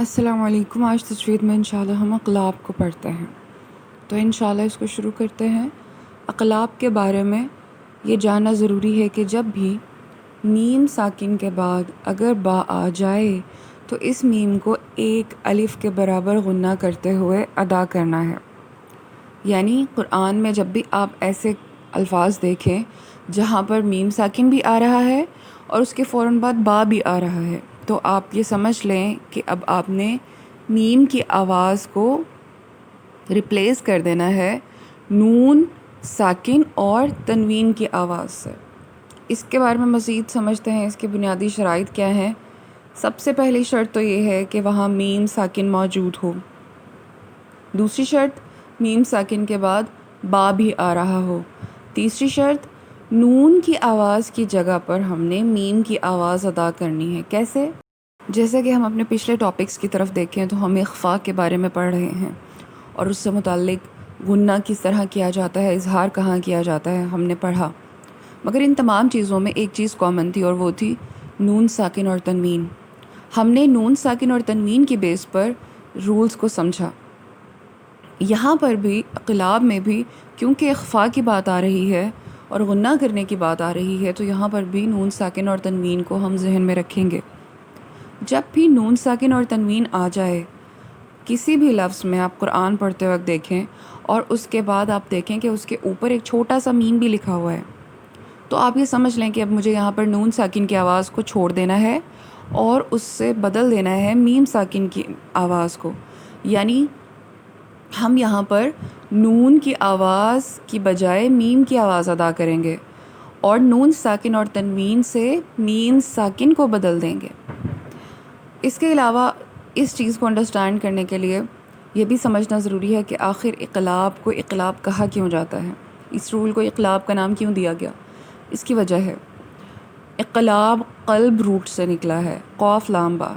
السلام علیکم۔ آج تجوید میں انشاءاللہ ہم اقلاب کو پڑھتے ہیں، تو انشاءاللہ اس کو شروع کرتے ہیں۔ اقلاب کے بارے میں یہ جاننا ضروری ہے کہ جب بھی میم ساکن کے بعد اگر با آ جائے تو اس میم کو ایک الف کے برابر غنہ کرتے ہوئے ادا کرنا ہے۔ یعنی قرآن میں جب بھی آپ ایسے الفاظ دیکھیں جہاں پر میم ساکن بھی آ رہا ہے اور اس کے فوراً بعد با بھی آ رہا ہے، تو آپ یہ سمجھ لیں کہ اب آپ نے میم کی آواز کو ریپلیس کر دینا ہے نون ساکن اور تنوین کی آواز سے۔ اس کے بارے میں مزید سمجھتے ہیں، اس کے بنیادی شرائط کیا ہیں۔ سب سے پہلی شرط تو یہ ہے کہ وہاں میم ساکن موجود ہو۔ دوسری شرط، میم ساکن کے بعد با بھی آ رہا ہو۔ تیسری شرط، نون کی آواز کی جگہ پر ہم نے میم کی آواز ادا کرنی ہے۔ کیسے؟ جیسے کہ ہم اپنے پچھلے ٹاپکس کی طرف دیکھیں تو ہم اخفاء کے بارے میں پڑھ رہے ہیں اور اس سے متعلق غنہ کس طرح کیا جاتا ہے، اظہار کہاں کیا جاتا ہے، ہم نے پڑھا۔ مگر ان تمام چیزوں میں ایک چیز کامن تھی اور وہ تھی نون ساکن اور تنوین۔ ہم نے نون ساکن اور تنوین کی بیس پر رولز کو سمجھا۔ یہاں پر بھی اقلاب میں بھی کیونکہ اخفاء کی بات آ رہی ہے اور غنہ کرنے کی بات آ رہی ہے، تو یہاں پر بھی نون ساکن اور تنوین کو ہم ذہن میں رکھیں گے۔ جب بھی نون ساکن اور تنوین آ جائے کسی بھی لفظ میں، آپ قرآن پڑھتے وقت دیکھیں اور اس کے بعد آپ دیکھیں کہ اس کے اوپر ایک چھوٹا سا میم بھی لکھا ہوا ہے، تو آپ یہ سمجھ لیں کہ اب مجھے یہاں پر نون ساکن کی آواز کو چھوڑ دینا ہے اور اس سے بدل دینا ہے میم ساکن کی آواز کو۔ یعنی ہم یہاں پر نون کی آواز کی بجائے میم کی آواز ادا کریں گے اور نون ساکن اور تنوین سے میم ساکن کو بدل دیں گے۔ اس کے علاوہ اس چیز کو انڈرسٹینڈ کرنے کے لیے یہ بھی سمجھنا ضروری ہے کہ آخر اقلاب کو اقلاب کہا کیوں جاتا ہے، اس رول کو اقلاب کا نام کیوں دیا گیا۔ اس کی وجہ ہے اقلاب قلب روٹ سے نکلا ہے، قاف لام با،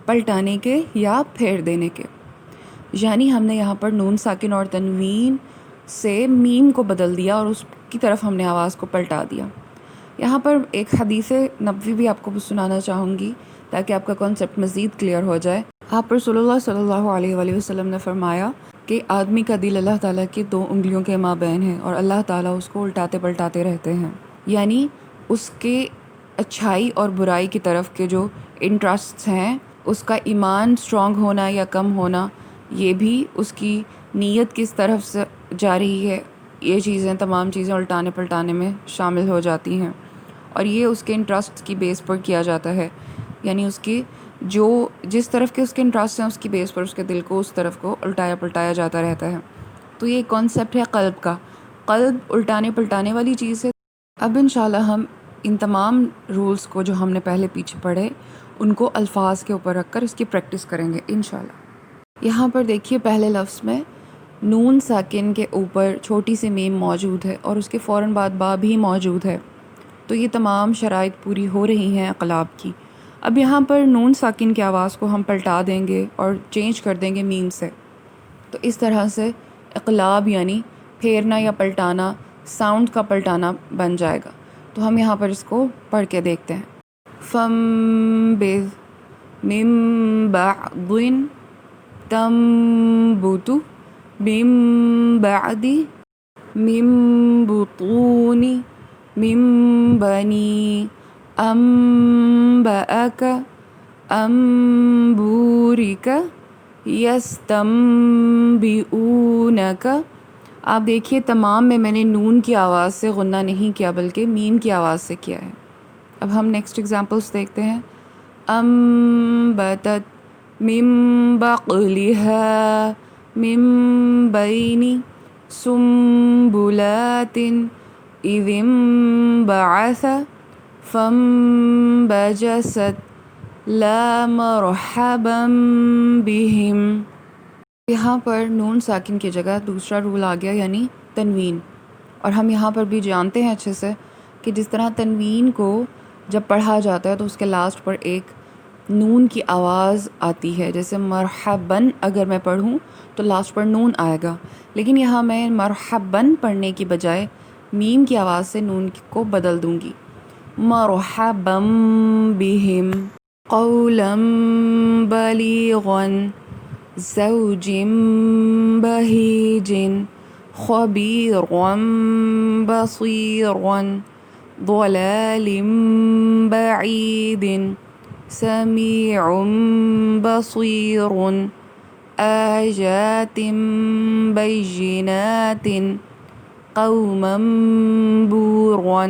پلٹانے کے یا پھیر دینے کے۔ یعنی ہم نے یہاں پر نون ساکن اور تنوین سے میم کو بدل دیا اور اس کی طرف ہم نے آواز کو پلٹا دیا۔ یہاں پر ایک حدیث نبوی بھی آپ کو سنانا چاہوں گی تاکہ آپ کا کانسیپٹ مزید کلیئر ہو جائے۔ آپ رسول اللہ صلی اللہ علیہ وآلہ وسلم نے فرمایا کہ آدمی کا دل اللہ تعالیٰ کی 2 انگلیوں کے مابین ہے اور اللہ تعالیٰ اس کو الٹاتے پلٹاتے رہتے ہیں۔ یعنی اس کے اچھائی اور برائی کی طرف کے جو انٹرسٹس ہیں، اس کا ایمان سٹرونگ ہونا یا کم ہونا، یہ بھی اس کی نیت کس طرف سے جا رہی ہے، یہ چیزیں تمام چیزیں الٹانے پلٹانے میں شامل ہو جاتی ہیں اور یہ اس کے انٹرسٹ کی بیس پر کیا جاتا ہے۔ یعنی اس کی جو جس طرف کے اس کے انٹرسٹ ہیں، اس کی بیس پر اس کے دل کو اس طرف کو الٹایا پلٹایا جاتا رہتا ہے۔ تو یہ کانسیپٹ ہے قلب کا۔ قلب الٹانے پلٹانے والی چیز ہے۔ اب انشاءاللہ ہم ان تمام رولز کو جو ہم نے پہلے پیچھے پڑھے ان کو الفاظ کے اوپر رکھ کر اس کی پریکٹس کریں گے انشاءاللہ۔ یہاں پر دیکھیے پہلے لفظ میں نون ساکن کے اوپر چھوٹی سی میم موجود ہے اور اس کے فوراً بعد با بھی موجود ہے، تو یہ تمام شرائط پوری ہو رہی ہیں اقلاب کی۔ اب یہاں پر نون ساکن کی آواز کو ہم پلٹا دیں گے اور چینج کر دیں گے میم سے، تو اس طرح سے اقلاب یعنی پھیرنا یا پلٹانا، ساؤنڈ کا پلٹانا بن جائے گا۔ تو ہم یہاں پر اس کو پڑھ کے دیکھتے ہیں۔ فَانبِذْ مِن بَعْضٍ تنبت من بعد من بطون من بني أنبأك أنبورك يستنبئونك۔ آپ دیکھیے تمام میں نے نون کی آواز سے غنہ نہیں کیا بلکہ میم کی آواز سے کیا ہے۔ اب ہم نیکسٹ ایگزامپلس دیکھتے ہیں۔ انبتت من بقلها من بين سنبلات إذ انبعث فانبجست لا مرحبا بهم۔ یہاں پر نون ساکن کی جگہ دوسرا رول آ گیا یعنی تنوین، اور ہم یہاں پر بھی جانتے ہیں اچھے سے کہ جس طرح تنوین کو جب پڑھا جاتا ہے تو اس کے لاسٹ پر ایک نون کی آواز آتی ہے، جیسے مرحباً اگر میں پڑھوں تو لاسٹ پر نون آئے گا، لیکن یہاں میں مرحباً پڑھنے کی بجائے میم کی آواز سے نون کو بدل دوں گی، مرحباً بہم۔ قولا بلیغا زوج بهیج خبیرا بصیرا ضلال بعید سمیع بصیر آیات بینات قوما بورا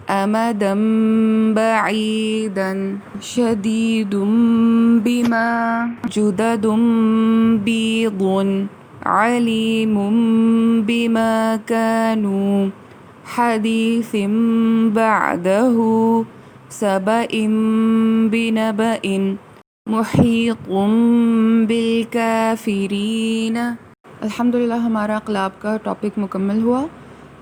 امدا بعیدا شدید بما جدد بیض علیم بما كانوا حدیث بعده سبأ بنبأ محیط بالکافرین۔ الحمدللہ ہمارا اقلاب کا ٹاپک مکمل ہوا۔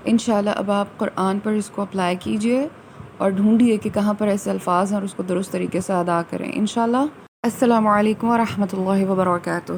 انشاءاللہ اب آپ قرآن پر اس کو اپلائی کیجئے اور ڈھونڈیے کہ کہاں پر ایسے الفاظ ہیں اور اس کو درست طریقے سے ادا کریں انشاءاللہ۔ السلام علیکم ورحمۃ اللہ وبرکاتہ۔